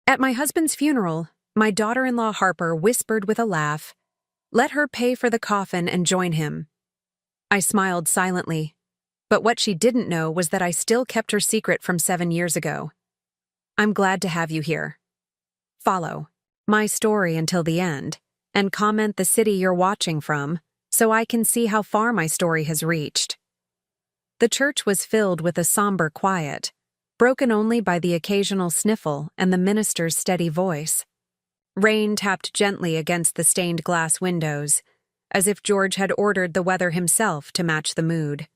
At my husband's funeral, my daughter-in-law Harper whispered with a laugh, "Let her pay for the coffin and join him." I smiled silently, but what she didn't know was that I still kept her secret from 7 years ago. I'm glad to have you here. Follow my story until the end, and comment the city you're watching from so I can see how far my story has reached. The church was filled with a somber quiet, broken only by the occasional sniffle and the minister's steady voice. Rain tapped gently against the stained glass windows, as if George had ordered the weather himself to match the mood.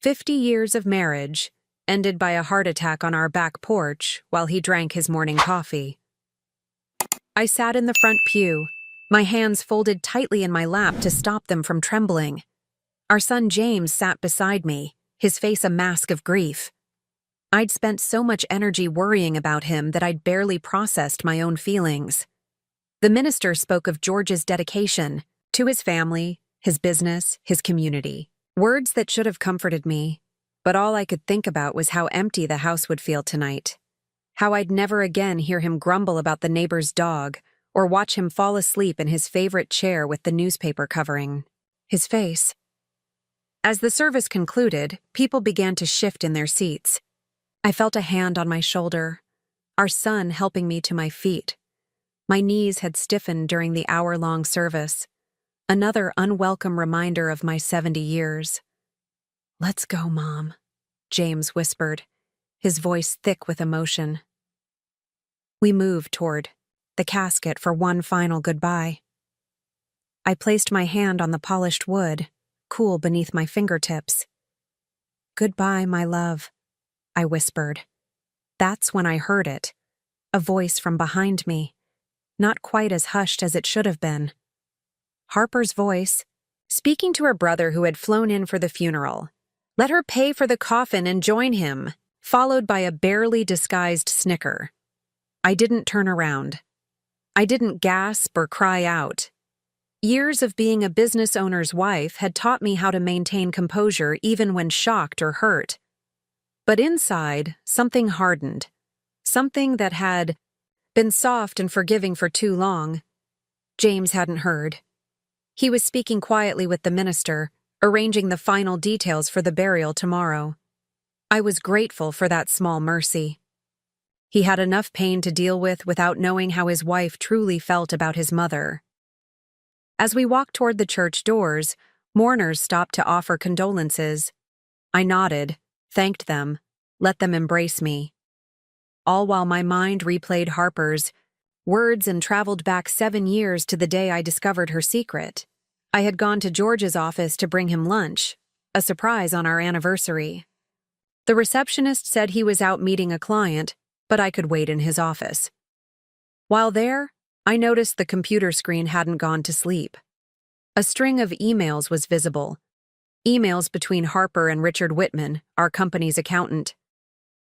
50 years of marriage ended by a heart attack on our back porch while he drank his morning coffee. I sat in the front pew, my hands folded tightly in my lap to stop them from trembling. Our son James sat beside me, his face a mask of grief. I'd spent so much energy worrying about him that I'd barely processed my own feelings. The minister spoke of George's dedication to his family, his business, his community. Words that should have comforted me, but all I could think about was how empty the house would feel tonight. How I'd never again hear him grumble about the neighbor's dog, or watch him fall asleep in his favorite chair with the newspaper covering his face. As the service concluded, people began to shift in their seats. I felt a hand on my shoulder, our son helping me to my feet. My knees had stiffened during the hour-long service, another unwelcome reminder of my 70 years. "Let's go, Mom," James whispered, his voice thick with emotion. We moved toward the casket for one final goodbye. I placed my hand on the polished wood, cool beneath my fingertips. "Goodbye, my love," I whispered. That's when I heard it, a voice from behind me, not quite as hushed as it should have been. Harper's voice, speaking to her brother who had flown in for the funeral. "Let her pay for the coffin and join him," followed by a barely disguised snicker. I didn't turn around. I didn't gasp or cry out. Years of being a business owner's wife had taught me how to maintain composure even when shocked or hurt. But inside, something hardened. Something that had been soft and forgiving for too long. James hadn't heard. He was speaking quietly with the minister, arranging the final details for the burial tomorrow. I was grateful for that small mercy. He had enough pain to deal with without knowing how his wife truly felt about his mother. As we walked toward the church doors, mourners stopped to offer condolences. I nodded, thanked them, let them embrace me. All while my mind replayed Harper's words and traveled back 7 years to the day I discovered her secret. I had gone to George's office to bring him lunch, a surprise on our anniversary. The receptionist said he was out meeting a client, but I could wait in his office. While there, I noticed the computer screen hadn't gone to sleep. A string of emails was visible. Emails between Harper and Richard Whitman, our company's accountant.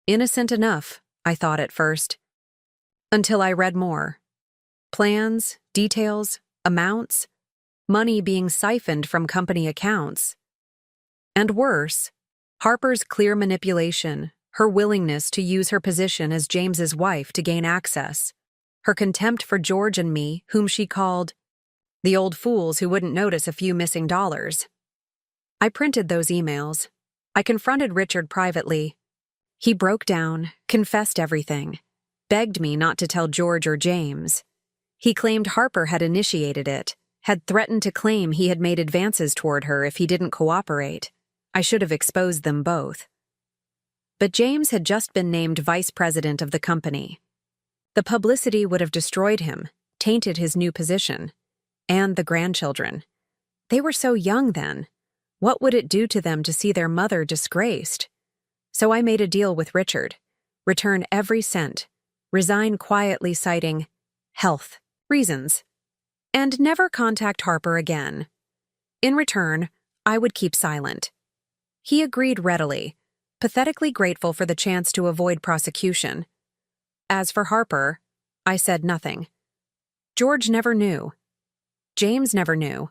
Innocent enough, I thought at first. Until I read more. Plans, details, amounts, money being siphoned from company accounts. And worse, Harper's clear manipulation, her willingness to use her position as James's wife to gain access, her contempt for George and me, whom she called the old fools who wouldn't notice a few missing dollars. I printed those emails. I confronted Richard privately. He broke down, confessed everything, begged me not to tell George or James. He claimed Harper had initiated it, had threatened to claim he had made advances toward her if he didn't cooperate. I should have exposed them both. But James had just been named vice president of the company. The publicity would have destroyed him, tainted his new position, and the grandchildren. They were so young then. What would it do to them to see their mother disgraced? So I made a deal with Richard, return every cent, resign quietly citing health reasons, and never contact Harper again. In return, I would keep silent. He agreed readily, pathetically grateful for the chance to avoid prosecution. As for Harper, I said nothing. George never knew. James never knew.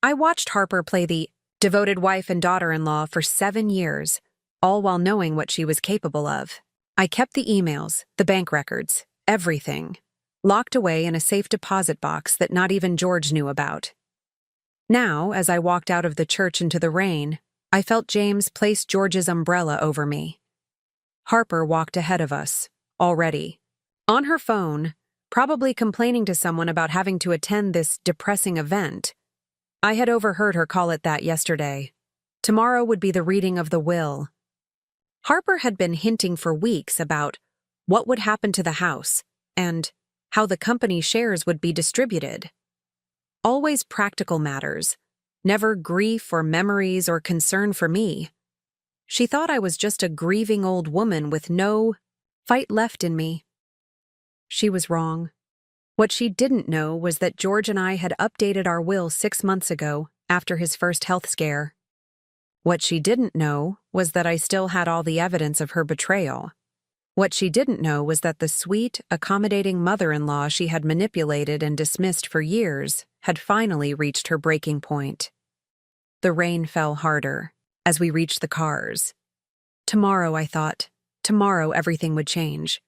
I watched Harper play the devoted wife and daughter-in-law for 7 years, all while knowing what she was capable of. I kept the emails, the bank records, everything, locked away in a safe deposit box that not even George knew about. Now, as I walked out of the church into the rain, I felt James place George's umbrella over me. Harper walked ahead of us, already. On her phone, probably complaining to someone about having to attend this depressing event. I had overheard her call it that yesterday. Tomorrow would be the reading of the will. Harper had been hinting for weeks about what would happen to the house and how the company shares would be distributed. Always practical matters, never grief or memories or concern for me. She thought I was just a grieving old woman with no fight left in me. She was wrong. What she didn't know was that George and I had updated our will 6 months ago after his first health scare. What she didn't know was that I still had all the evidence of her betrayal. What she didn't know was that the sweet, accommodating mother-in-law she had manipulated and dismissed for years had finally reached her breaking point. The rain fell harder as we reached the cars. Tomorrow, I thought. Tomorrow everything would change.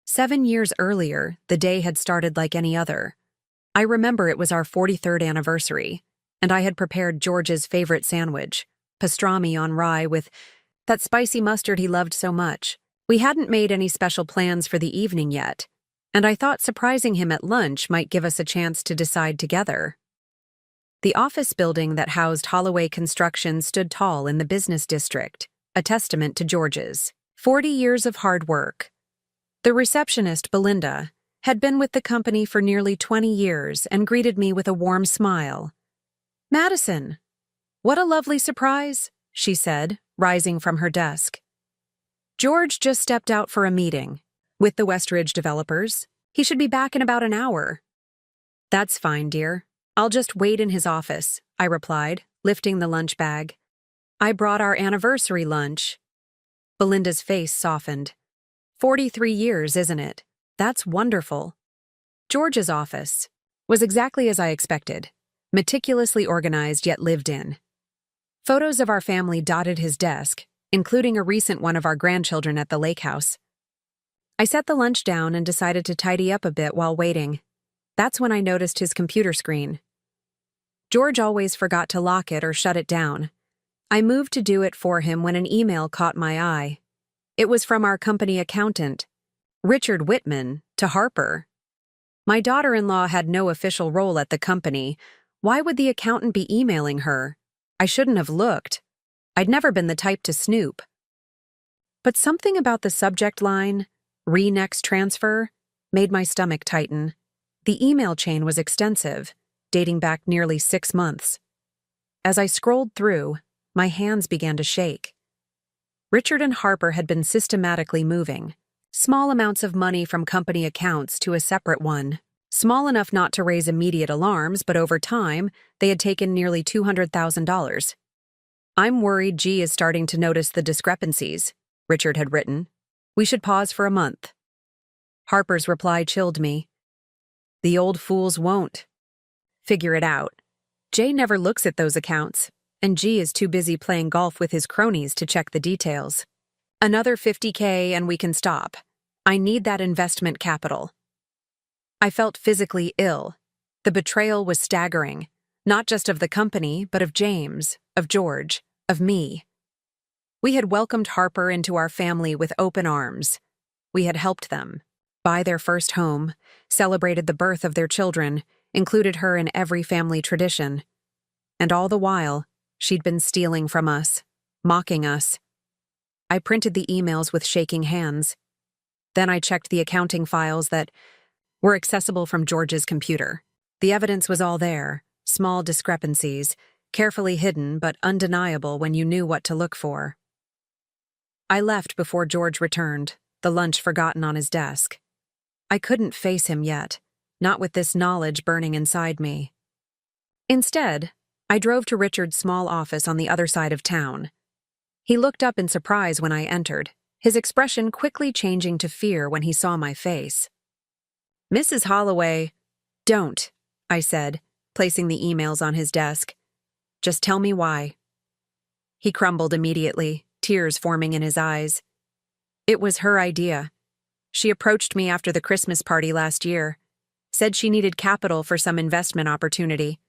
7 years earlier, the day had started like any other. I remember it was our 43rd anniversary, and I had prepared George's favorite sandwich, pastrami on rye with that spicy mustard he loved so much. We hadn't made any special plans for the evening yet, and I thought surprising him at lunch might give us a chance to decide together. The office building that housed Holloway Construction stood tall in the business district, a testament to George's 40 years of hard work. The receptionist, Belinda, had been with the company for nearly 20 years and greeted me with a warm smile. "Madison, what a lovely surprise," she said, rising from her desk. "George just stepped out for a meeting with the Westridge developers. He should be back in about an hour." "That's fine, dear. I'll just wait in his office," I replied, lifting the lunch bag. "I brought our anniversary lunch." Belinda's face softened. 43 years, isn't it? That's wonderful. George's office was exactly as I expected, meticulously organized yet lived in. Photos of our family dotted his desk, including a recent one of our grandchildren at the lake house. I set the lunch down and decided to tidy up a bit while waiting. That's when I noticed his computer screen. George always forgot to lock it or shut it down. I moved to do it for him when an email caught my eye. It was from our company accountant, Richard Whitman, to Harper. My daughter-in-law had no official role at the company. Why would the accountant be emailing her? I shouldn't have looked. I'd never been the type to snoop. But something about the subject line, "Re-Next Transfer," made my stomach tighten. The email chain was extensive, dating back nearly 6 months. As I scrolled through, my hands began to shake. Richard and Harper had been systematically moving small amounts of money from company accounts to a separate one, small enough not to raise immediate alarms, but over time, they had taken nearly $200,000. "I'm worried G is starting to notice the discrepancies," Richard had written. "We should pause for a month." Harper's reply chilled me. "The old fools won't figure it out. Jay never looks at those accounts, and G is too busy playing golf with his cronies to check the details. Another $50K and we can stop. I need that investment capital." I felt physically ill. The betrayal was staggering, not just of the company, but of James, of George, of me. We had welcomed Harper into our family with open arms. We had helped them buy their first home, celebrated the birth of their children, included her in every family tradition. And all the while, she'd been stealing from us, mocking us. I printed the emails with shaking hands. Then I checked the accounting files that were accessible from George's computer. The evidence was all there, small discrepancies, carefully hidden but undeniable when you knew what to look for. I left before George returned, the lunch forgotten on his desk. I couldn't face him yet, not with this knowledge burning inside me. Instead, I drove to Richard's small office on the other side of town. He looked up in surprise when I entered, his expression quickly changing to fear when he saw my face. "Mrs. Holloway, don't," I said, placing the emails on his desk. "Just tell me why." He crumbled immediately, tears forming in his eyes. It was her idea. She approached me after the Christmas party last year, said she needed capital for some investment opportunity.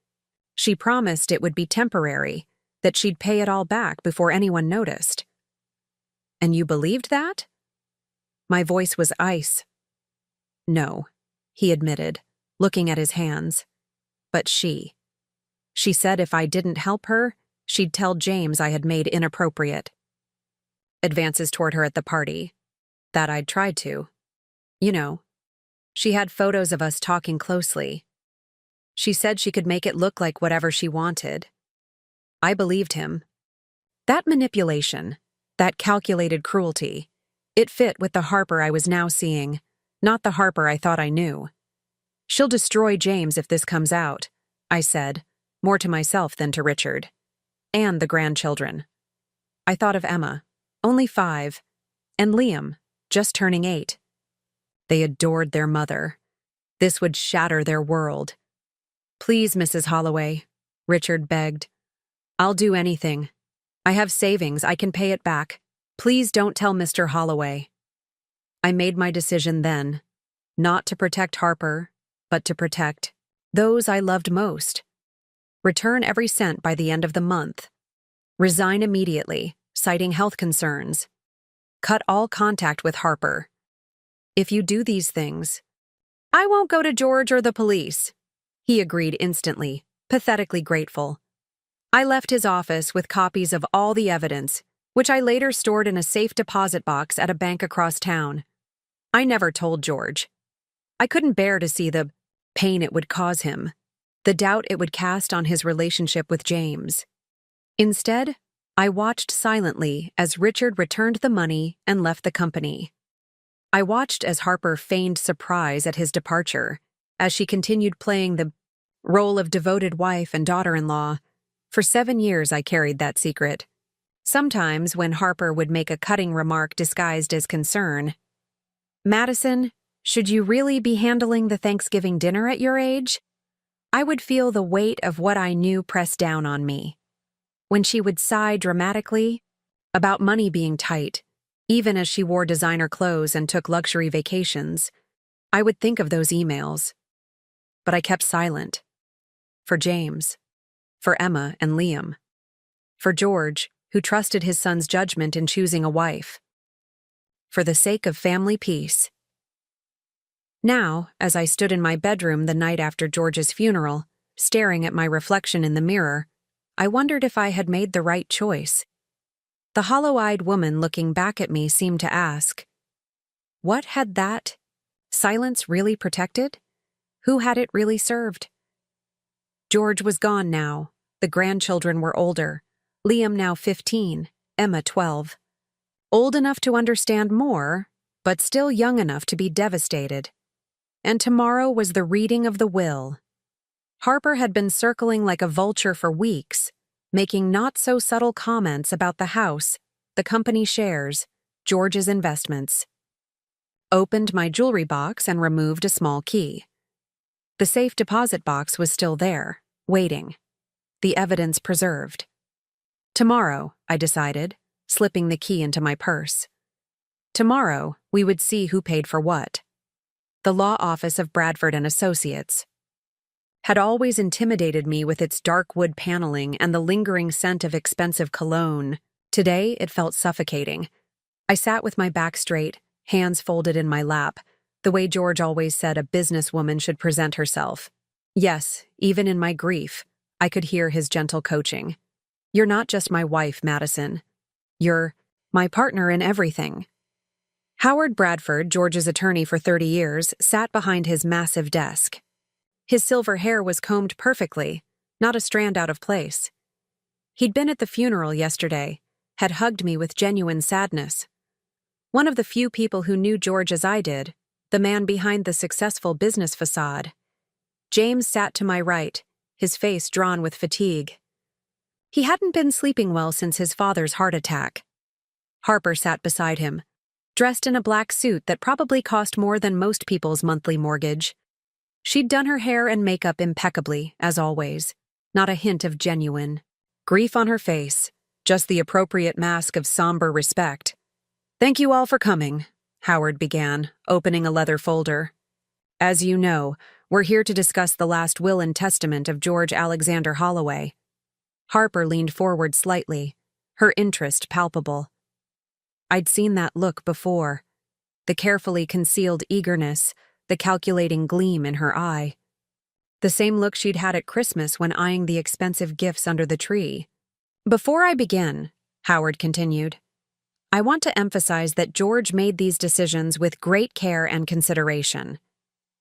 She promised it would be temporary, that she'd pay it all back before anyone noticed. And you believed that? My voice was ice. No, he admitted, looking at his hands. But she said if I didn't help her, she'd tell James I had made inappropriate advances toward her at the party, that I'd tried to. You know, she had photos of us talking closely. She said she could make it look like whatever she wanted. I believed him. That manipulation, that calculated cruelty, it fit with the Harper I was now seeing, not the Harper I thought I knew. She'll destroy James if this comes out, I said, more to myself than to Richard. And the grandchildren. I thought of Emma, only 5, and Liam, just turning 8. They adored their mother. This would shatter their world. Please, Mrs. Holloway, Richard begged. I'll do anything. I have savings, I can pay it back. Please don't tell Mr. Holloway. I made my decision then, not to protect Harper, but to protect those I loved most. Return every cent by the end of the month. Resign immediately, citing health concerns. Cut all contact with Harper. If you do these things, I won't go to George or the police. He agreed instantly, pathetically grateful. I left his office with copies of all the evidence, which I later stored in a safe deposit box at a bank across town. I never told George. I couldn't bear to see the pain it would cause him, the doubt it would cast on his relationship with James. Instead, I watched silently as Richard returned the money and left the company. I watched as Harper feigned surprise at his departure, as she continued playing the role of devoted wife and daughter-in-law. For 7 years I carried that secret. Sometimes when Harper would make a cutting remark disguised as concern, "Madison, should you really be handling the Thanksgiving dinner at your age?" I would feel the weight of what I knew press down on me. When she would sigh dramatically about money being tight, even as she wore designer clothes and took luxury vacations, I would think of those emails. But I kept silent. For James. For Emma and Liam. For George, who trusted his son's judgment in choosing a wife. For the sake of family peace. Now, as I stood in my bedroom the night after George's funeral, staring at my reflection in the mirror, I wondered if I had made the right choice. The hollow-eyed woman looking back at me seemed to ask, what had that silence really protected? Who had it really served? George was gone now. The grandchildren were older. Liam now 15, Emma 12. Old enough to understand more, but still young enough to be devastated. And tomorrow was the reading of the will. Harper had been circling like a vulture for weeks, making not-so-subtle comments about the house, the company shares, George's investments. Opened my jewelry box and removed a small key. The safe deposit box was still there, waiting. The evidence preserved. Tomorrow, I decided, slipping the key into my purse. Tomorrow, we would see who paid for what. The law office of Bradford and Associates had always intimidated me with its dark wood paneling and the lingering scent of expensive cologne. Today, it felt suffocating. I sat with my back straight, hands folded in my lap, the way George always said a businesswoman should present herself. Yes, even in my grief, I could hear his gentle coaching. You're not just my wife, Madison. You're my partner in everything. Howard Bradford, George's attorney for 30 years, sat behind his massive desk. His silver hair was combed perfectly, not a strand out of place. He'd been at the funeral yesterday, had hugged me with genuine sadness. One of the few people who knew George as I did, the man behind the successful business facade. James sat to my right, his face drawn with fatigue. He hadn't been sleeping well since his father's heart attack. Harper sat beside him, dressed in a black suit that probably cost more than most people's monthly mortgage. She'd done her hair and makeup impeccably, as always, not a hint of genuine grief on her face, just the appropriate mask of somber respect. Thank you all for coming, Howard began, opening a leather folder. As you know, we're here to discuss the last will and testament of George Alexander Holloway. Harper leaned forward slightly, her interest palpable. I'd seen that look before, the carefully concealed eagerness, the calculating gleam in her eye. The same look she'd had at Christmas when eyeing the expensive gifts under the tree. Before I begin, Howard continued, I want to emphasize that George made these decisions with great care and consideration.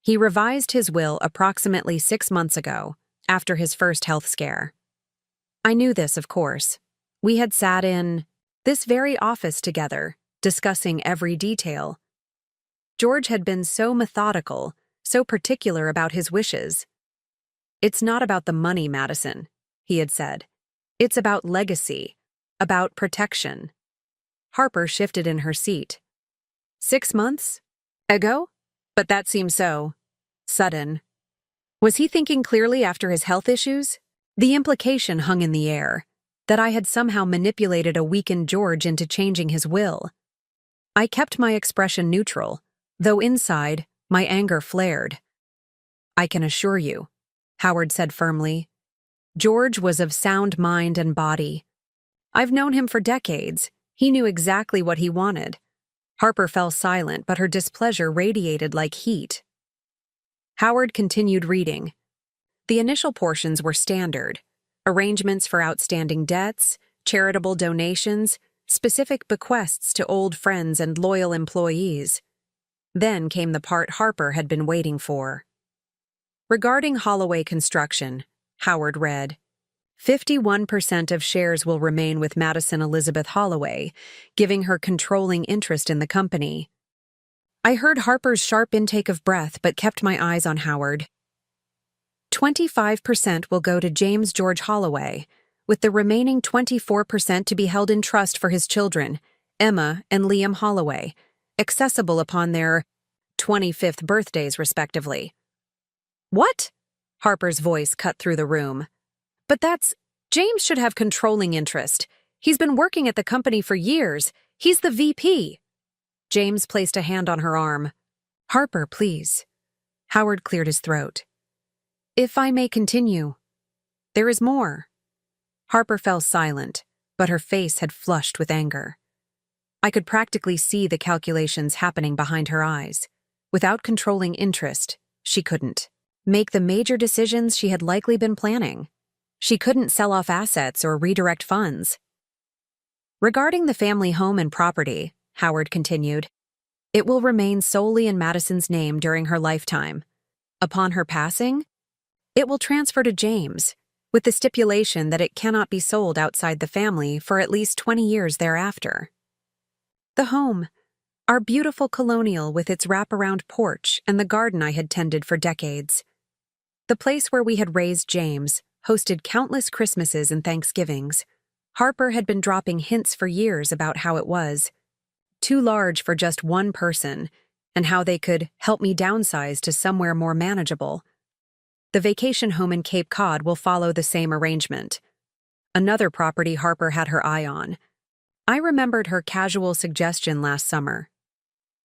He revised his will approximately 6 months ago, after his first health scare. I knew this, of course. We had sat in this very office together, discussing every detail. George had been so methodical, so particular about his wishes. It's not about the money, Madison, he had said. It's about legacy, about protection. Harper shifted in her seat. 6 months? Ago? But that seemed so sudden. Was he thinking clearly after his health issues? The implication hung in the air, that I had somehow manipulated a weakened George into changing his will. I kept my expression neutral, though inside, my anger flared. I can assure you, Howard said firmly, George was of sound mind and body. I've known him for decades. He knew exactly what he wanted. Harper fell silent, but her displeasure radiated like heat. Howard continued reading. The initial portions were standard: arrangements for outstanding debts, charitable donations, specific bequests to old friends and loyal employees. Then came the part Harper had been waiting for. Regarding Holloway Construction, Howard read, 51% of shares will remain with Madison Elizabeth Holloway, giving her controlling interest in the company. I heard Harper's sharp intake of breath but kept my eyes on Howard. 25% will go to James George Holloway, with the remaining 24% to be held in trust for his children, Emma and Liam Holloway, accessible upon their 25th birthdays, respectively. What? Harper's voice cut through the room. But James should have controlling interest. He's been working at the company for years. He's the VP. James placed a hand on her arm. Harper, please. Howard cleared his throat. If I may continue. There is more. Harper fell silent, but her face had flushed with anger. I could practically see the calculations happening behind her eyes. Without controlling interest, she couldn't make the major decisions she had likely been planning. She couldn't sell off assets or redirect funds. Regarding the family home and property, Howard continued, it will remain solely in Madison's name during her lifetime. Upon her passing, it will transfer to James, with the stipulation that it cannot be sold outside the family for at least 20 years thereafter. The home, our beautiful colonial with its wraparound porch and the garden I had tended for decades. The place where we had raised James, hosted countless Christmases and Thanksgivings. Harper had been dropping hints for years about how it was too large for just one person, and how they could help me downsize to somewhere more manageable. The vacation home in Cape Cod will follow the same arrangement. Another property Harper had her eye on. I remembered her casual suggestion last summer.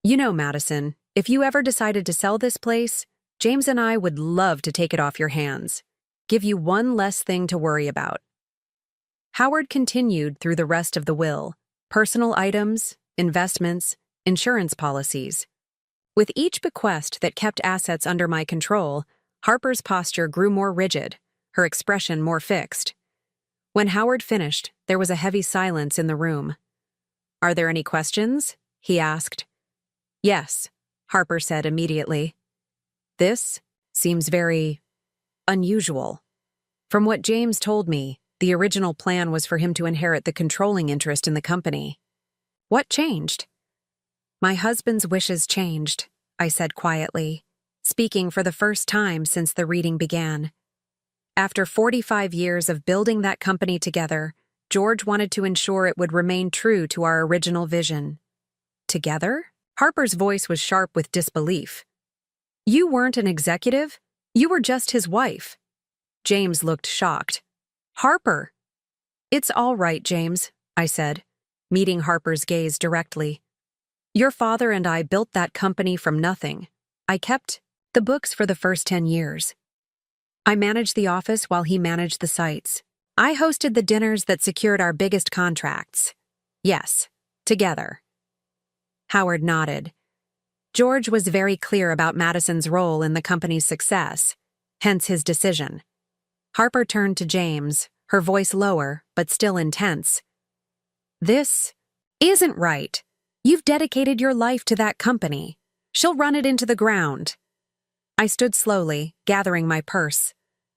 You know, Madison, if you ever decided to sell this place, James and I would love to take it off your hands. Give you one less thing to worry about. Howard continued through the rest of the will: personal items, investments, insurance policies. With each bequest that kept assets under my control, Harper's posture grew more rigid, her expression more fixed. When Howard finished, there was a heavy silence in the room. Are there any questions? He asked. Yes, Harper said immediately. This seems very unusual. From what James told me, the original plan was for him to inherit the controlling interest in the company. What changed? My husband's wishes changed, I said quietly, speaking for the first time since the reading began. After 45 years of building that company together, George wanted to ensure it would remain true to our original vision. Together? Harper's voice was sharp with disbelief. You weren't an executive? You were just his wife. James looked shocked. Harper! It's all right, James, I said, meeting Harper's gaze directly. Your father and I built that company from nothing. I kept the books for the first 10 years. I managed the office while he managed the sites. I hosted the dinners that secured our biggest contracts. Yes, together. Howard nodded. George was very clear about Madison's role in the company's success, hence his decision. Harper turned to James, her voice lower, but still intense. This isn't right. You've dedicated your life to that company. She'll run it into the ground. I stood slowly, gathering my purse.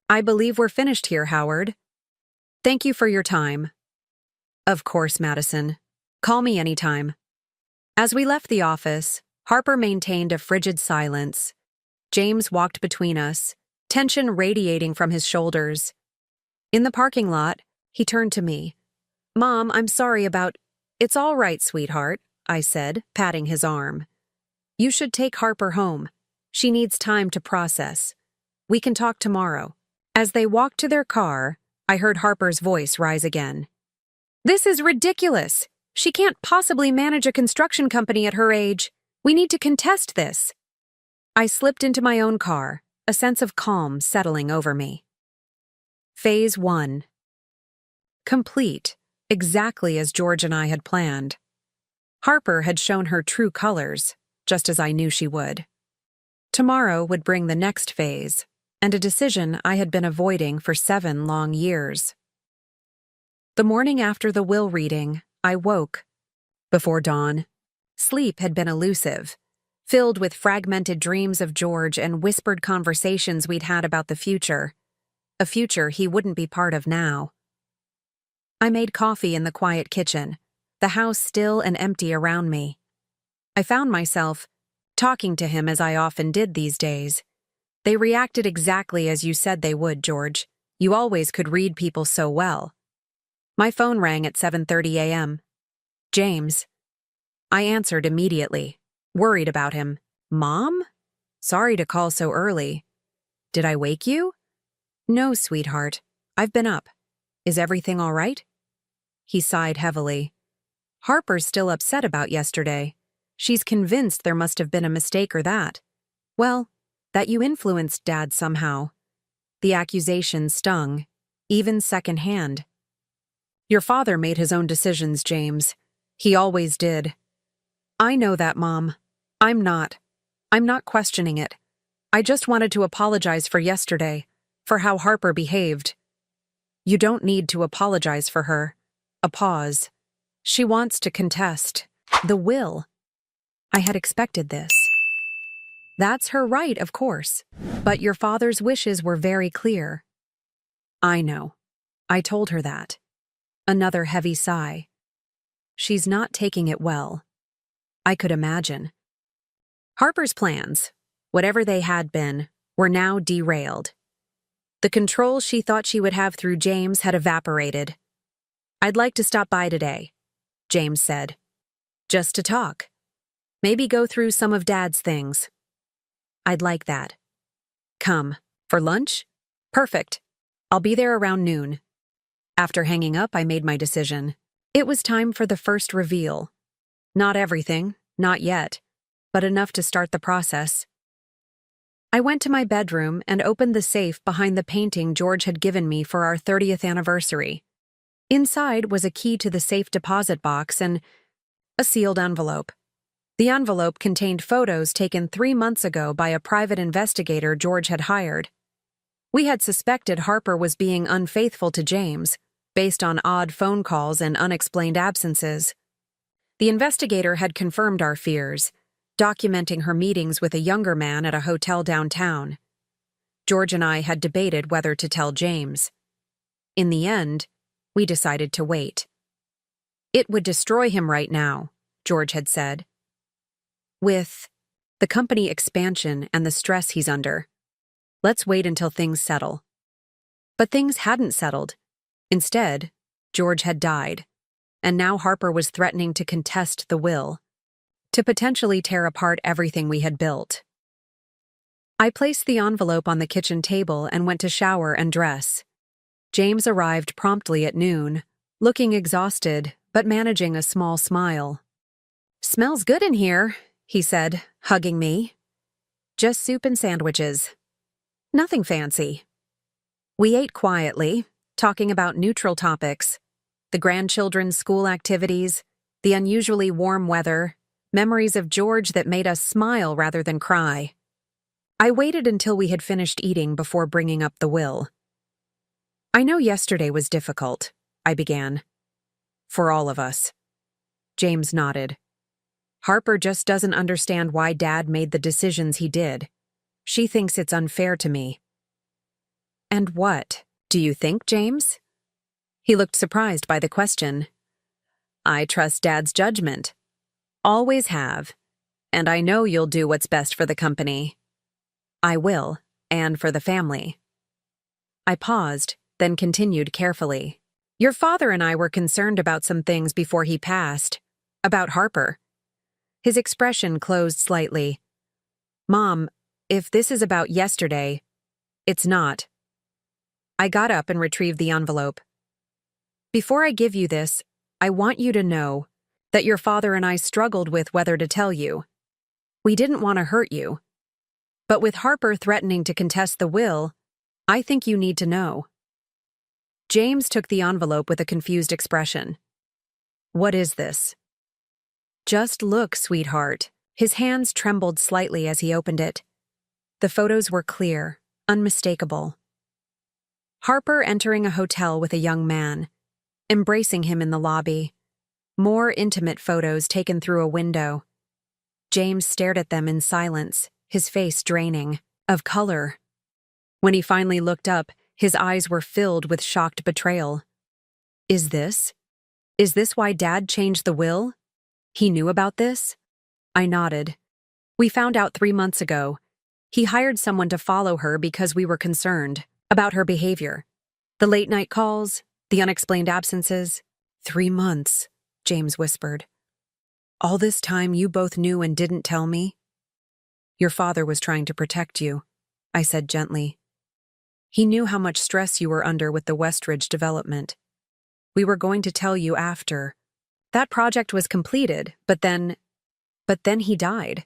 I believe we're finished here, Howard. Thank you for your time. Of course, Madison. Call me anytime. As we left the office, Harper maintained a frigid silence. James walked between us, tension radiating from his shoulders. In the parking lot, he turned to me. Mom, I'm sorry about— It's all right, sweetheart, I said, patting his arm. You should take Harper home. She needs time to process. We can talk tomorrow. As they walked to their car, I heard Harper's voice rise again. This is ridiculous. She can't possibly manage a construction company at her age. We need to contest this. I slipped into my own car, a sense of calm settling over me. Phase 1. Complete, exactly as George and I had planned. Harper had shown her true colors, just as I knew she would. Tomorrow would bring the next phase, and a decision I had been avoiding for 7 long years. The morning after the will reading, I woke. Before dawn, sleep had been elusive, filled with fragmented dreams of George and whispered conversations we'd had about the future, a future he wouldn't be part of now. I made coffee in the quiet kitchen, the house still and empty around me. I found myself talking to him as I often did these days. They reacted exactly as you said they would, George. You always could read people so well. My phone rang at 7:30 a.m. James. I answered immediately, worried about him. Mom? Sorry to call so early. Did I wake you? No, sweetheart. I've been up. Is everything all right? He sighed heavily. Harper's still upset about yesterday. She's convinced there must have been a mistake or that. Well, that you influenced Dad somehow. The accusation stung, even secondhand. Your father made his own decisions, James. He always did. I know that, Mom. I'm not questioning it. I just wanted to apologize for yesterday, for how Harper behaved. You don't need to apologize for her. A pause. She wants to contest. The will. I had expected this. That's her right, of course. But your father's wishes were very clear. I know. I told her that. Another heavy sigh. She's not taking it well. I could imagine. Harper's plans, whatever they had been, were now derailed. The control she thought she would have through James had evaporated. I'd like to stop by today, James said. Just to talk. Maybe go through some of Dad's things. I'd like that. Come. For lunch? Perfect. I'll be there around noon. After hanging up, I made my decision. It was time for the first reveal. Not everything, not yet, but enough to start the process. I went to my bedroom and opened the safe behind the painting George had given me for our 30th anniversary. Inside was a key to the safe deposit box and a sealed envelope. The envelope contained photos taken 3 months ago by a private investigator George had hired. We had suspected Harper was being unfaithful to James, based on odd phone calls and unexplained absences. The investigator had confirmed our fears, documenting her meetings with a younger man at a hotel downtown. George and I had debated whether to tell James. In the end, we decided to wait. It would destroy him right now, George had said. With the company expansion and the stress he's under, let's wait until things settle. But things hadn't settled. Instead, George had died, and now Harper was threatening to contest the will, to potentially tear apart everything we had built. I placed the envelope on the kitchen table and went to shower and dress. James arrived promptly at noon, looking exhausted but managing a small smile. "Smells good in here," he said, hugging me. "Just soup and sandwiches. Nothing fancy." We ate quietly, talking about neutral topics: the grandchildren's school activities, the unusually warm weather, memories of George that made us smile rather than cry. I waited until we had finished eating before bringing up the will. "I know yesterday was difficult," I began. "For all of us." James nodded. "Harper just doesn't understand why Dad made the decisions he did. She thinks it's unfair to me." "And what do you think, James?" He looked surprised by the question. "I trust Dad's judgment. Always have. And I know you'll do what's best for the company." "I will, and for the family." I paused, then continued carefully. "Your father and I were concerned about some things before he passed. About Harper." His expression closed slightly. "Mom, if this is about yesterday, it's not." I got up and retrieved the envelope. "Before I give you this, I want you to know that your father and I struggled with whether to tell you. We didn't want to hurt you. But with Harper threatening to contest the will, I think you need to know." James took the envelope with a confused expression. "What is this?" "Just look, sweetheart." His hands trembled slightly as he opened it. The photos were clear, unmistakable. Harper entering a hotel with a young man, embracing him in the lobby. More intimate photos taken through a window. James stared at them in silence, his face draining of color. When he finally looked up, his eyes were filled with shocked betrayal. Is this why Dad changed the will? He knew about this?" I nodded. "We found out 3 months ago. He hired someone to follow her because we were concerned about her behavior. The late-night calls, the unexplained absences." 3 months, James whispered. "All this time you both knew and didn't tell me?" "Your father was trying to protect you," I said gently. "He knew how much stress you were under with the Westridge development. We were going to tell you after. That project was completed, but then he died."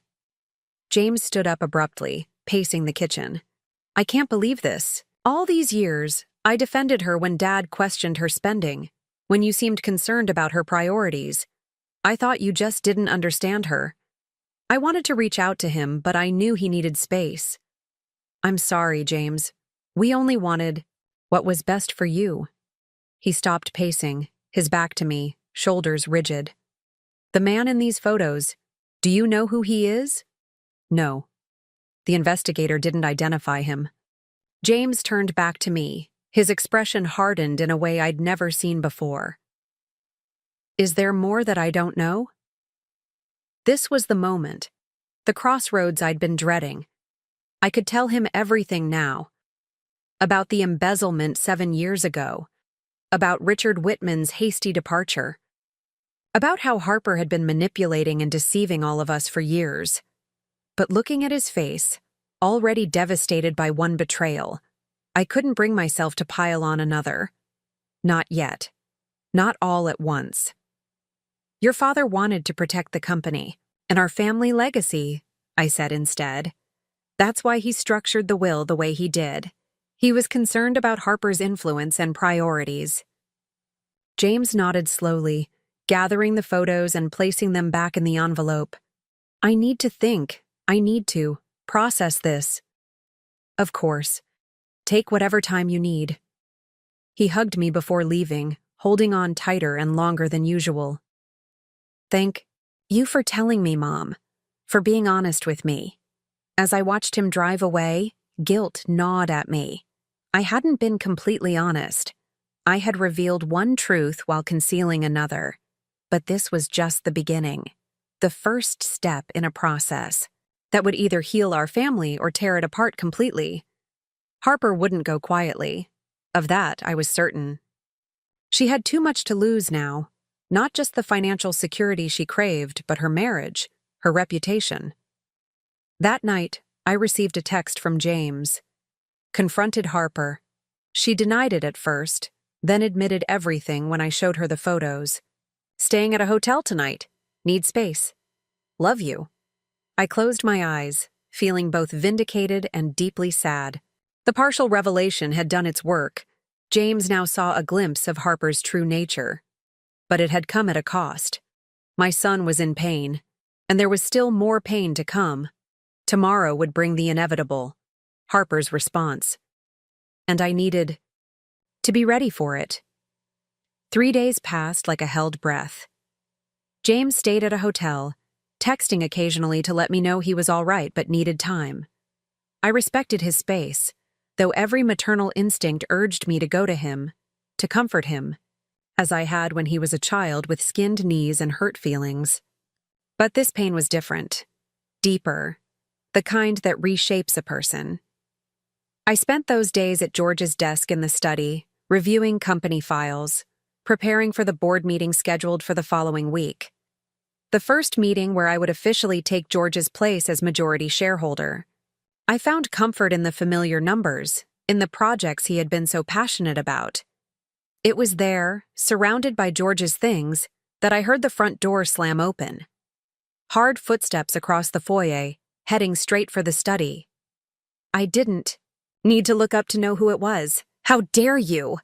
James stood up abruptly, pacing the kitchen. "I can't believe this. All these years, I defended her when Dad questioned her spending, when you seemed concerned about her priorities. I thought you just didn't understand her. I wanted to reach out to him, but I knew he needed space. I'm sorry, James. We only wanted what was best for you." He stopped pacing, his back to me, shoulders rigid. "The man in these photos, do you know who he is?" "No." The investigator didn't identify him. James turned back to me, his expression hardened in a way I'd never seen before. "Is there more that I don't know?" This was the moment, the crossroads I'd been dreading. I could tell him everything now. About the embezzlement 7 years ago. About Richard Whitman's hasty departure. About how Harper had been manipulating and deceiving all of us for years. But looking at his face, already devastated by one betrayal, I couldn't bring myself to pile on another. Not yet. Not all at once. "Your father wanted to protect the company and our family legacy," I said instead. "That's why he structured the will the way he did. He was concerned about Harper's influence and priorities." James nodded slowly, gathering the photos and placing them back in the envelope. "I need to think. I need to process this." "Of course. Take whatever time you need." He hugged me before leaving, holding on tighter and longer than usual. "Thank you for telling me, Mom, for being honest with me." As I watched him drive away, guilt gnawed at me. I hadn't been completely honest. I had revealed one truth while concealing another. But this was just the beginning, the first step in a process that would either heal our family or tear it apart completely. Harper wouldn't go quietly. Of that, I was certain. She had too much to lose now, not just the financial security she craved, but her marriage, her reputation. That night, I received a text from James. Confronted Harper. She denied it at first, then admitted everything when I showed her the photos. "Staying at a hotel tonight. Need space. Love you. I closed my eyes, feeling both vindicated and deeply sad. The partial revelation had done its work. James now saw a glimpse of Harper's true nature. But it had come at a cost. My son was in pain, and there was still more pain to come. Tomorrow would bring the inevitable, Harper's response. And I needed to be ready for it. 3 days passed like a held breath. James stayed at a hotel, texting occasionally to let me know he was all right but needed time. I respected his space, though every maternal instinct urged me to go to him, to comfort him, as I had when he was a child with skinned knees and hurt feelings. But this pain was different, deeper, the kind that reshapes a person. I spent those days at George's desk in the study, reviewing company files, preparing for the board meeting scheduled for the following week. The first meeting where I would officially take George's place as majority shareholder. I found comfort in the familiar numbers, in the projects he had been so passionate about. It was there, surrounded by George's things, that I heard the front door slam open. Hard footsteps across the foyer, heading straight for the study. I didn't need to look up to know who it was. How dare you?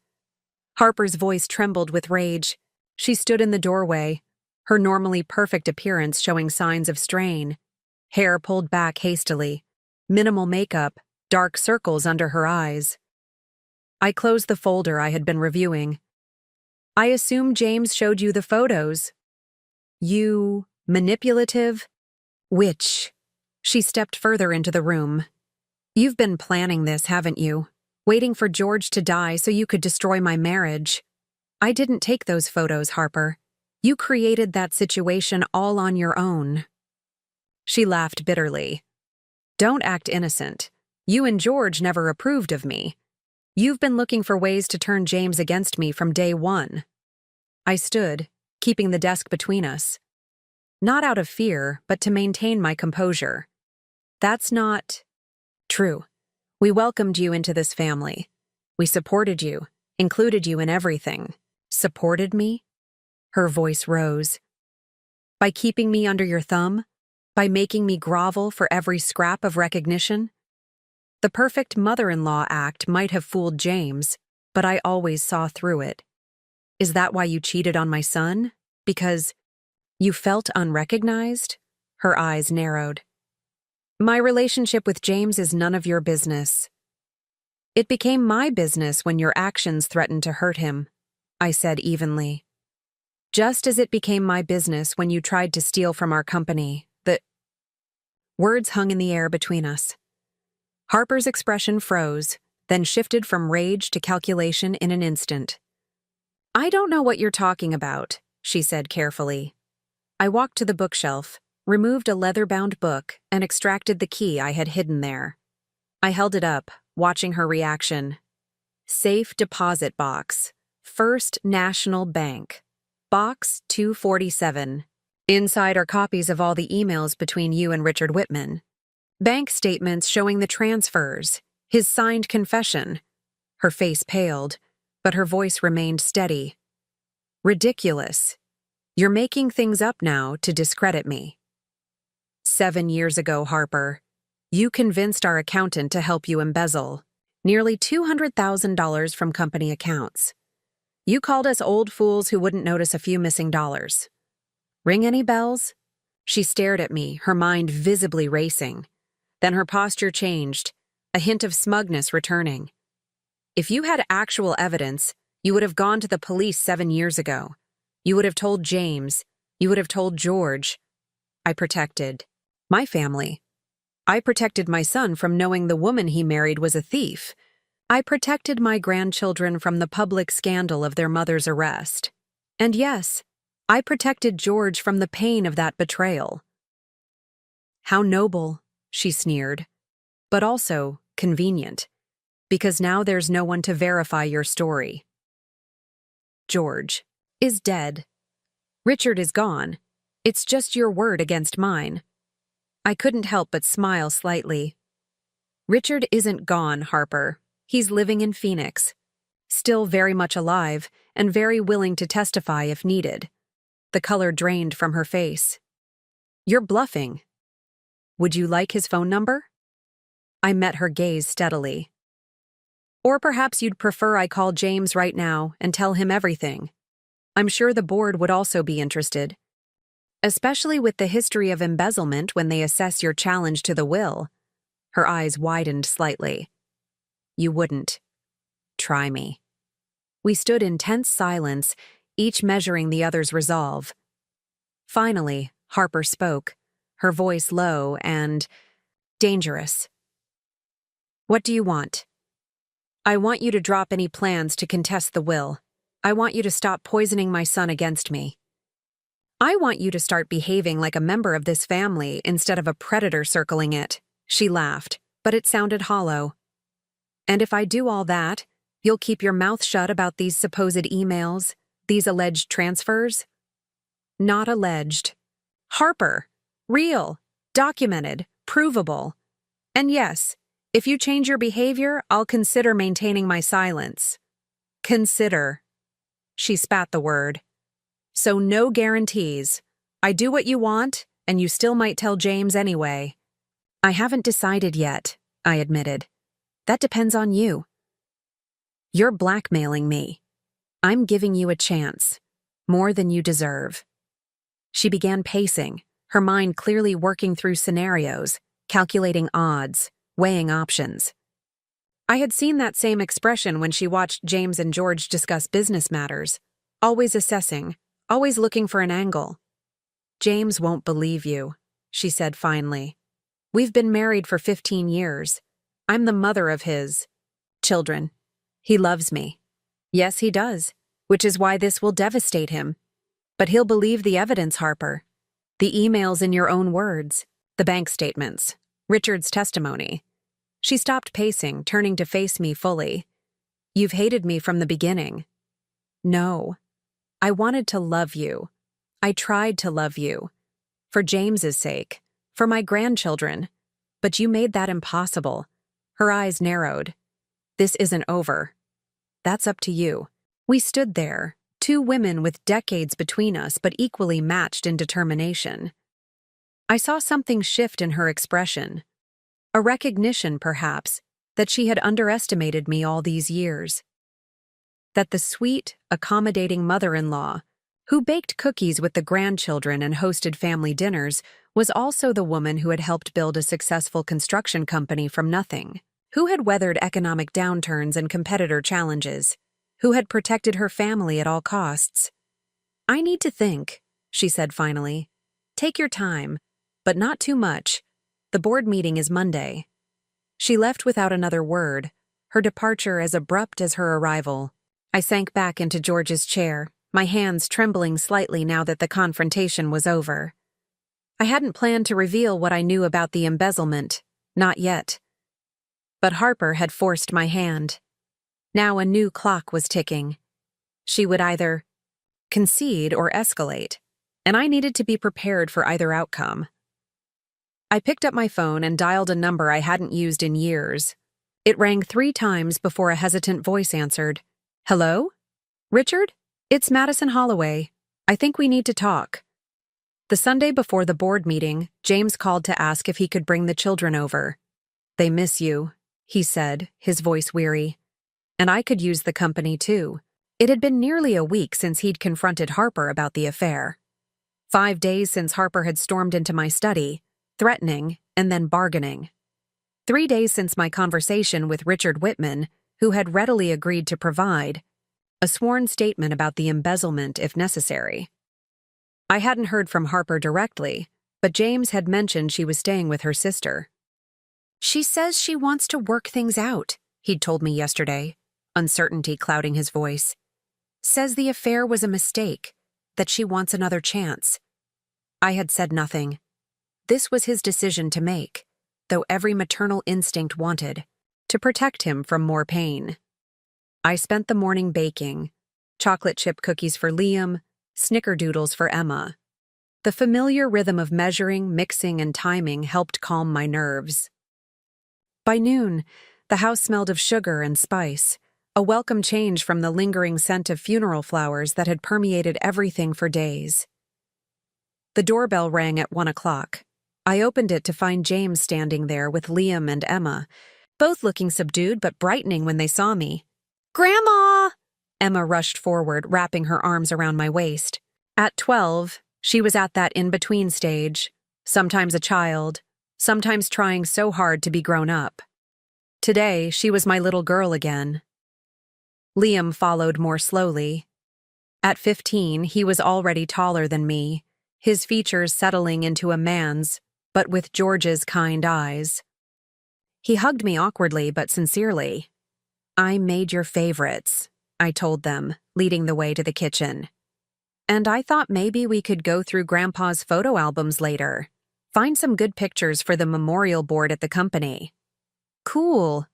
Harper's voice trembled with rage. She stood in the doorway, her normally perfect appearance showing signs of strain. Hair pulled back hastily, minimal makeup, dark circles under her eyes. I closed the folder I had been reviewing. I assume James showed you the photos. You manipulative witch. She stepped further into the room. You've been planning this, haven't you? Waiting for George to die so you could destroy my marriage. I didn't take those photos, Harper. You created that situation all on your own. She laughed bitterly. Don't act innocent. You and George never approved of me. You've been looking for ways to turn James against me from day one. I stood, keeping the desk between us. Not out of fear, but to maintain my composure. That's not true. We welcomed you into this family. We supported you, included you in everything. Supported me? Her voice rose. By keeping me under your thumb? By making me grovel for every scrap of recognition? The perfect mother-in-law act might have fooled James, but I always saw through it. Is that why you cheated on my son? Because you felt unrecognized? Her eyes narrowed. My relationship with James is none of your business. It became my business when your actions threatened to hurt him, I said evenly. Just as it became my business when you tried to steal from our company. The words hung in the air between us. Harper's expression froze, then shifted from rage to calculation in an instant. I don't know what you're talking about, she said carefully. I walked to the bookshelf, removed a leather-bound book, and extracted the key I had hidden there. I held it up, watching her reaction. Safe Deposit Box, First National Bank, Box 247. Inside are copies of all the emails between you and Richard Whitman. Bank statements showing the transfers, his signed confession. Her face paled, but her voice remained steady. Ridiculous. You're making things up now to discredit me. 7 years ago, Harper, you convinced our accountant to help you embezzle nearly $200,000 from company accounts. You called us old fools who wouldn't notice a few missing dollars. Ring any bells? She stared at me, her mind visibly racing. Then her posture changed, a hint of smugness returning. If you had actual evidence, you would have gone to the police 7 years ago. You would have told James. You would have told George. I protected my family. I protected my son from knowing the woman he married was a thief. I protected my grandchildren from the public scandal of their mother's arrest. And yes, I protected George from the pain of that betrayal. How noble, she sneered, but also convenient, because now there's no one to verify your story. George is dead. Richard is gone. It's just your word against mine. I couldn't help but smile slightly. Richard isn't gone, Harper. He's living in Phoenix, still very much alive and very willing to testify if needed. The color drained from her face. You're bluffing. Would you like his phone number? I met her gaze steadily. Or perhaps you'd prefer I call James right now and tell him everything. I'm sure the board would also be interested. Especially with the history of embezzlement when they assess your challenge to the will. Her eyes widened slightly. You wouldn't. Try me. We stood in tense silence, each measuring the other's resolve. Finally, Harper spoke, her voice low and dangerous. What do you want? I want you to drop any plans to contest the will. I want you to stop poisoning my son against me. I want you to start behaving like a member of this family instead of a predator circling it. She laughed, but it sounded hollow. And if I do all that, you'll keep your mouth shut about these supposed emails, these alleged transfers? Not alleged. Harper. Real. Documented. Provable. And yes, if you change your behavior, I'll consider maintaining my silence. Consider. She spat the word. So no guarantees. I do what you want, and you still might tell James anyway. I haven't decided yet, I admitted. That depends on you. You're blackmailing me. I'm giving you a chance. More than you deserve. She began pacing, her mind clearly working through scenarios, calculating odds, weighing options. I had seen that same expression when she watched James and George discuss business matters, always assessing, always looking for an angle. James won't believe you, she said finally. We've been married for 15 years. I'm the mother of his children. He loves me. Yes, he does, which is why this will devastate him. But he'll believe the evidence, Harper. The emails in your own words, the bank statements, Richard's testimony. She stopped pacing, turning to face me fully. You've hated me from the beginning. No. I wanted to love you. I tried to love you. For James's sake. For my grandchildren. But you made that impossible. Her eyes narrowed. This isn't over. That's up to you. We stood there, two women with decades between us but equally matched in determination. I saw something shift in her expression. A recognition, perhaps, that she had underestimated me all these years. That the sweet, accommodating mother-in-law, who baked cookies with the grandchildren and hosted family dinners, was also the woman who had helped build a successful construction company from nothing, who had weathered economic downturns and competitor challenges, who had protected her family at all costs. I need to think, she said finally. Take your time, but not too much. The board meeting is Monday. She left without another word, her departure as abrupt as her arrival. I sank back into George's chair, my hands trembling slightly now that the confrontation was over. I hadn't planned to reveal what I knew about the embezzlement, not yet. But Harper had forced my hand. Now a new clock was ticking. She would either concede or escalate, and I needed to be prepared for either outcome. I picked up my phone and dialed a number I hadn't used in years. It rang 3 times before a hesitant voice answered. Hello? Richard? It's Madison Holloway. I think we need to talk. The Sunday before the board meeting, James called to ask if he could bring the children over. They miss you, he said, his voice weary. And I could use the company too. It had been nearly a week since he'd confronted Harper about the affair. 5 days since Harper had stormed into my study, threatening and then bargaining. 3 days since my conversation with Richard Whitman, who had readily agreed to provide a sworn statement about the embezzlement if necessary. I hadn't heard from Harper directly, but James had mentioned she was staying with her sister. She says she wants to work things out, he'd told me yesterday, uncertainty clouding his voice. Says the affair was a mistake, that she wants another chance. I had said nothing. This was his decision to make, though every maternal instinct wanted, to protect him from more pain. I spent the morning baking, chocolate chip cookies for Liam, snickerdoodles for Emma. The familiar rhythm of measuring, mixing, and timing helped calm my nerves. By noon, the house smelled of sugar and spice, a welcome change from the lingering scent of funeral flowers that had permeated everything for days. The doorbell rang at 1 o'clock. I opened it to find James standing there with Liam and Emma, both looking subdued but brightening when they saw me. "Grandma!" Emma rushed forward, wrapping her arms around my waist. At 12, she was at that in-between stage, sometimes a child, sometimes trying so hard to be grown up. Today, she was my little girl again. Liam followed more slowly. At 15, he was already taller than me, his features settling into a man's, but with George's kind eyes. He hugged me awkwardly but sincerely. "I made your favorites," I told them, leading the way to the kitchen. "And I thought maybe we could go through Grandpa's photo albums later. Find some good pictures for the memorial board at the company." "Cool,"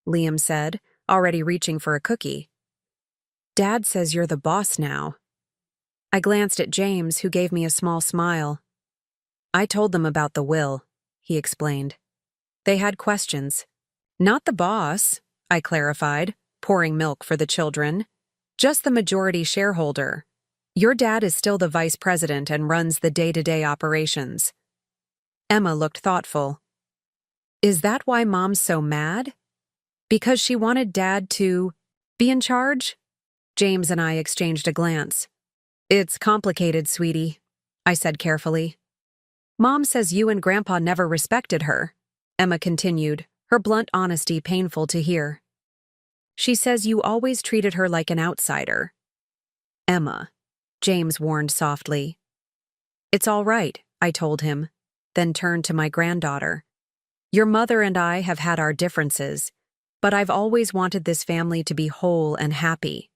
Liam said, already reaching for a cookie. "Dad says you're the boss now." I glanced at James, who gave me a small smile. "I told them about the will," he explained. They had questions. "Not the boss," I clarified, pouring milk for the children. "Just the majority shareholder. Your dad is still the vice president and runs the day-to-day operations." Emma looked thoughtful. "Is that why Mom's so mad? Because she wanted Dad to be in charge?" James and I exchanged a glance. "It's complicated, sweetie," I said carefully. "Mom says you and Grandpa never respected her," Emma continued, her blunt honesty painful to hear. "She says you always treated her like an outsider." "Emma," James warned softly. "It's all right," I told him, then turned to my granddaughter. "Your mother and I have had our differences, but I've always wanted this family to be whole and happy."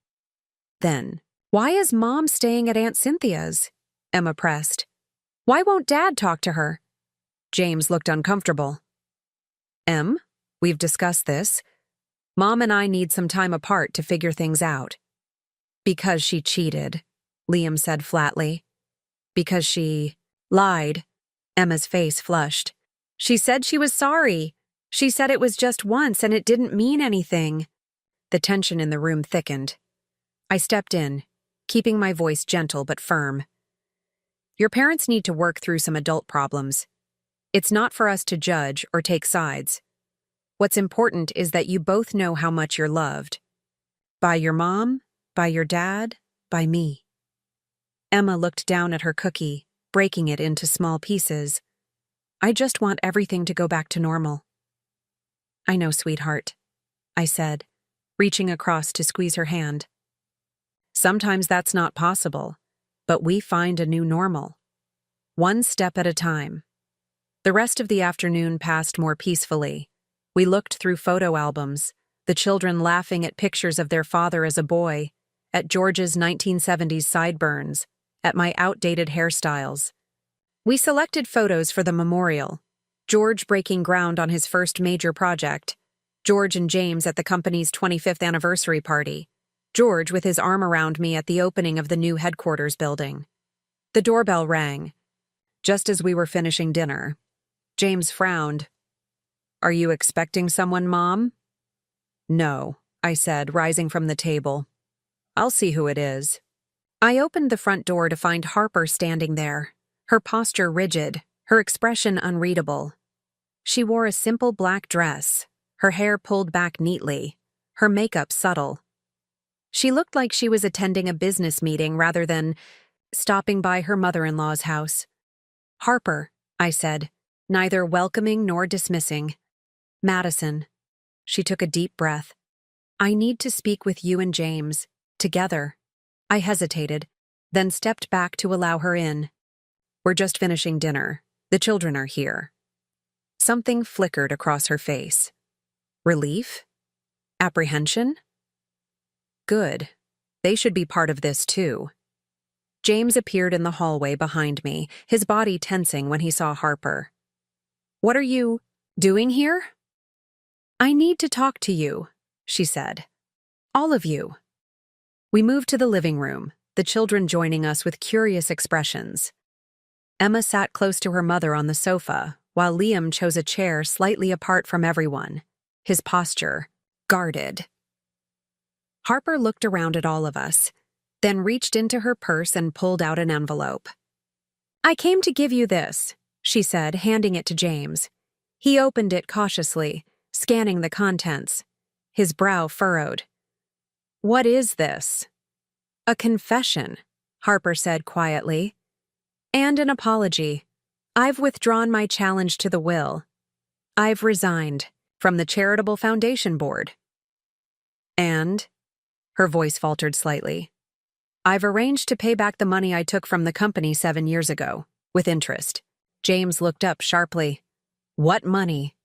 Then, "Why is Mom staying at Aunt Cynthia's?" Emma pressed. "Why won't Dad talk to her?" James looked uncomfortable. "Em, we've discussed this. Mom and I need some time apart to figure things out." "Because she cheated," Liam said flatly. "Because she lied." Emma's face flushed. "She said she was sorry. She said it was just once and it didn't mean anything." The tension in the room thickened. I stepped in, keeping my voice gentle but firm. "Your parents need to work through some adult problems. It's not for us to judge or take sides. What's important is that you both know how much you're loved. By your mom, by your dad, by me." Emma looked down at her cookie, breaking it into small pieces. "I just want everything to go back to normal." "I know, sweetheart," I said, reaching across to squeeze her hand. "Sometimes that's not possible, but we find a new normal. One step at a time." The rest of the afternoon passed more peacefully. We looked through photo albums, the children laughing at pictures of their father as a boy, at George's 1970s sideburns, at my outdated hairstyles. We selected photos for the memorial. George breaking ground on his first major project. George and James at the company's 25th anniversary party. George with his arm around me at the opening of the new headquarters building. The doorbell rang. Just as we were finishing dinner. James frowned. "Are you expecting someone, Mom?" "No," I said, rising from the table. "I'll see who it is." I opened the front door to find Harper standing there, her posture rigid, her expression unreadable. She wore a simple black dress, her hair pulled back neatly, her makeup subtle. She looked like she was attending a business meeting rather than stopping by her mother-in-law's house. "Harper," I said, neither welcoming nor dismissing. "Madison." She took a deep breath. "I need to speak with you and James, together." I hesitated, then stepped back to allow her in. "We're just finishing dinner. The children are here." Something flickered across her face. Relief? Apprehension? Good. They should be part of this too. James appeared in the hallway behind me, his body tensing when he saw Harper. "What are you doing here?" "I need to talk to you," she said. "All of you." We moved to the living room, the children joining us with curious expressions. Emma sat close to her mother on the sofa, while Liam chose a chair slightly apart from everyone, his posture guarded. Harper looked around at all of us, then reached into her purse and pulled out an envelope. I came to give you this, she said, handing it to James. He opened it cautiously, scanning the contents. His brow furrowed. What is this? A confession, Harper said quietly. And an apology. I've withdrawn my challenge to the will. I've resigned from the Charitable Foundation Board. And, her voice faltered slightly, I've arranged to pay back the money I took from the company 7 years ago, with interest. James looked up sharply. What money?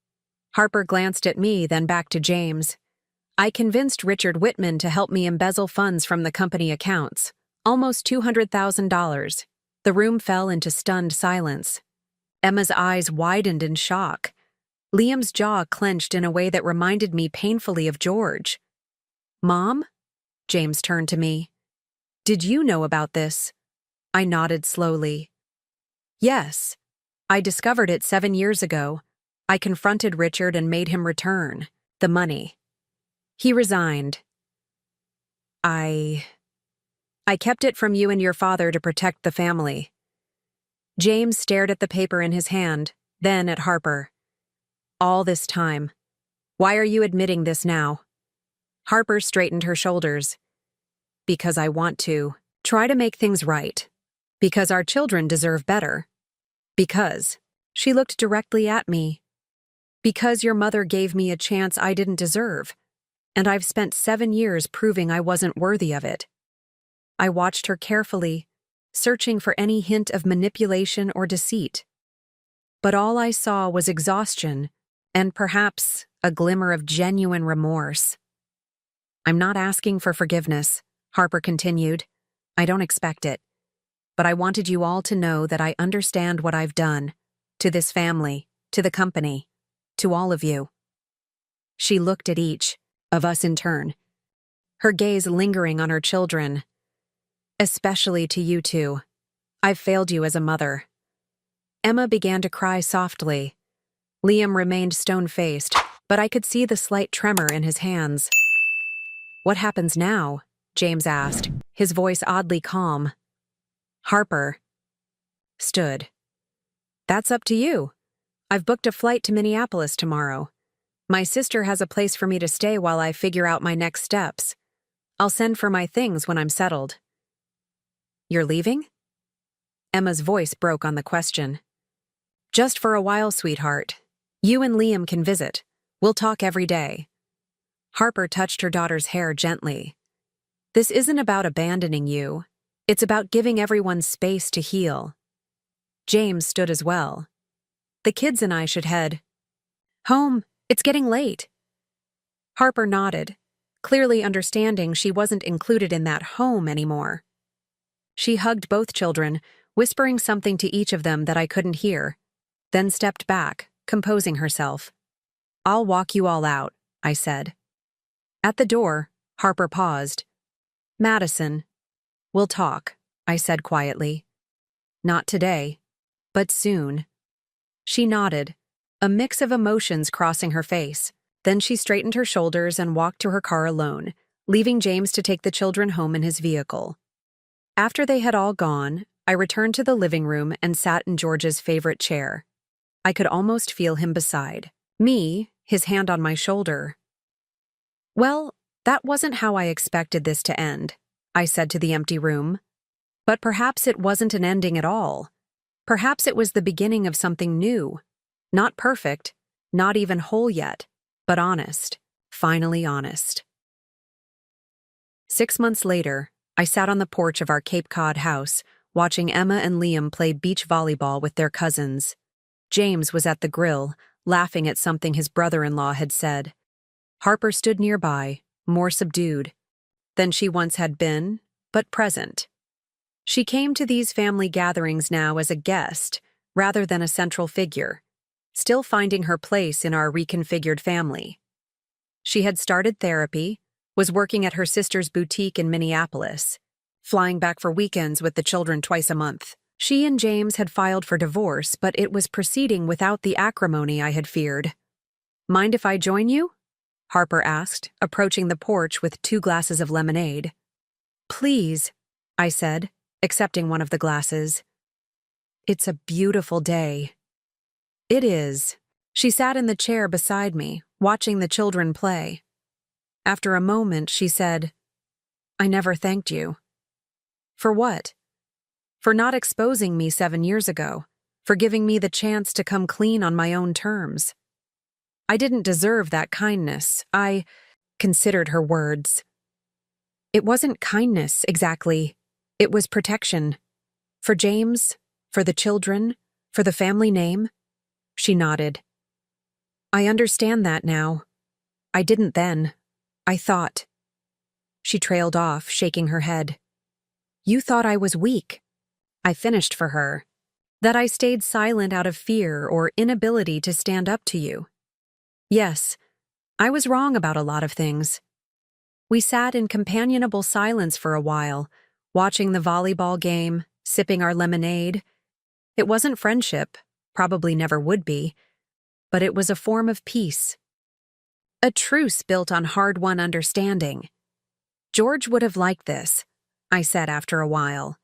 Harper glanced at me, then back to James. I convinced Richard Whitman to help me embezzle funds from the company accounts, almost $200,000. The room fell into stunned silence. Emma's eyes widened in shock. Liam's jaw clenched in a way that reminded me painfully of George. Mom? James turned to me. Did you know about this? I nodded slowly. Yes. I discovered it 7 years ago. I confronted Richard and made him return the money. He resigned. I kept it from you and your father to protect the family. James stared at the paper in his hand, then at Harper. All this time. Why are you admitting this now? Harper straightened her shoulders. Because I want to. Try to make things right. Because our children deserve better. Because. She looked directly at me. Because your mother gave me a chance I didn't deserve. And I've spent 7 years proving I wasn't worthy of it. I watched her carefully, searching for any hint of manipulation or deceit. But all I saw was exhaustion, and perhaps a glimmer of genuine remorse. I'm not asking for forgiveness, Harper continued. I don't expect it. But I wanted you all to know that I understand what I've done. To this family, to the company, to all of you. She looked at each of us in turn, her gaze lingering on her children. Especially to you two. I've failed you as a mother. Emma began to cry softly. Liam remained stone-faced, but I could see the slight tremor in his hands. What happens now? James asked, his voice oddly calm. Harper stood. That's up to you. I've booked a flight to Minneapolis tomorrow. My sister has a place for me to stay while I figure out my next steps. I'll send for my things when I'm settled. You're leaving? Emma's voice broke on the question. Just for a while, sweetheart. You and Liam can visit. We'll talk every day. Harper touched her daughter's hair gently. This isn't about abandoning you. It's about giving everyone space to heal. James stood as well. The kids and I should head home. It's getting late. Harper nodded, clearly understanding she wasn't included in that home anymore. She hugged both children, whispering something to each of them that I couldn't hear, then stepped back, composing herself. I'll walk you all out, I said. At the door, Harper paused. Madison, we'll talk, I said quietly. Not today, but soon. She nodded, a mix of emotions crossing her face. Then she straightened her shoulders and walked to her car alone, leaving James to take the children home in his vehicle. After they had all gone, I returned to the living room and sat in George's favorite chair. I could almost feel him beside me, his hand on my shoulder. Well, that wasn't how I expected this to end, I said to the empty room. But perhaps it wasn't an ending at all. Perhaps it was the beginning of something new. Not perfect, not even whole yet, but honest, finally honest. 6 months later, I sat on the porch of our Cape Cod house, watching Emma and Liam play beach volleyball with their cousins. James was at the grill, laughing at something his brother-in-law had said. Harper stood nearby, more subdued than she once had been, but present. She came to these family gatherings now as a guest, rather than a central figure, still finding her place in our reconfigured family. She had started therapy, was working at her sister's boutique in Minneapolis, flying back for weekends with the children twice a month. She and James had filed for divorce, but it was proceeding without the acrimony I had feared. Mind if I join you? Harper asked, approaching the porch with 2 glasses of lemonade. Please, I said, accepting one of the glasses. It's a beautiful day. It is. She sat in the chair beside me, watching the children play. After a moment, she said, I never thanked you. For what? For not exposing me 7 years ago, for giving me the chance to come clean on my own terms. I didn't deserve that kindness. I considered her words. It wasn't kindness, exactly. It was protection. For James, for the children, for the family name. She nodded. I understand that now. I didn't then. I thought. She trailed off, shaking her head. You thought I was weak. I finished for her. That I stayed silent out of fear or inability to stand up to you. Yes, I was wrong about a lot of things. We sat in companionable silence for a while, watching the volleyball game, sipping our lemonade. It wasn't friendship, probably never would be, but it was a form of peace. A truce built on hard-won understanding. George would have liked this, I said after a while.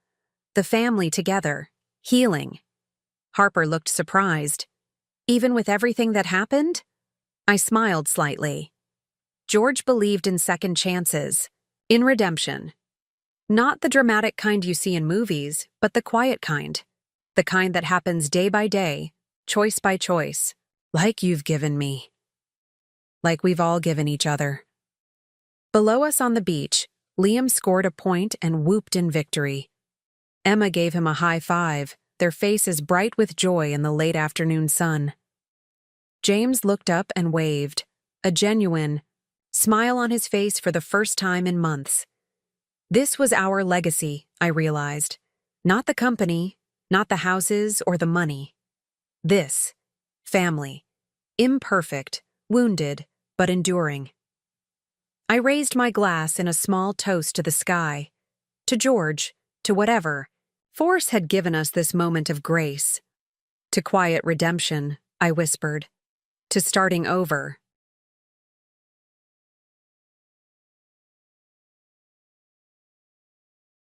The family together, healing. Harper looked surprised. Even with everything that happened? I smiled slightly. George believed in second chances, in redemption. Not the dramatic kind you see in movies, but the quiet kind. The kind that happens day by day, choice by choice. Like you've given me. Like we've all given each other. Below us on the beach, Liam scored a point and whooped in victory. Emma gave him a high five, their faces bright with joy in the late afternoon sun. James looked up and waved, a genuine smile on his face for the first time in months. This was our legacy, I realized. Not the company, not the houses or the money. This, family. Imperfect, wounded, but enduring. I raised my glass in a small toast to the sky, to George, to whatever. Force had given us this moment of grace. To quiet redemption, I whispered. To starting over,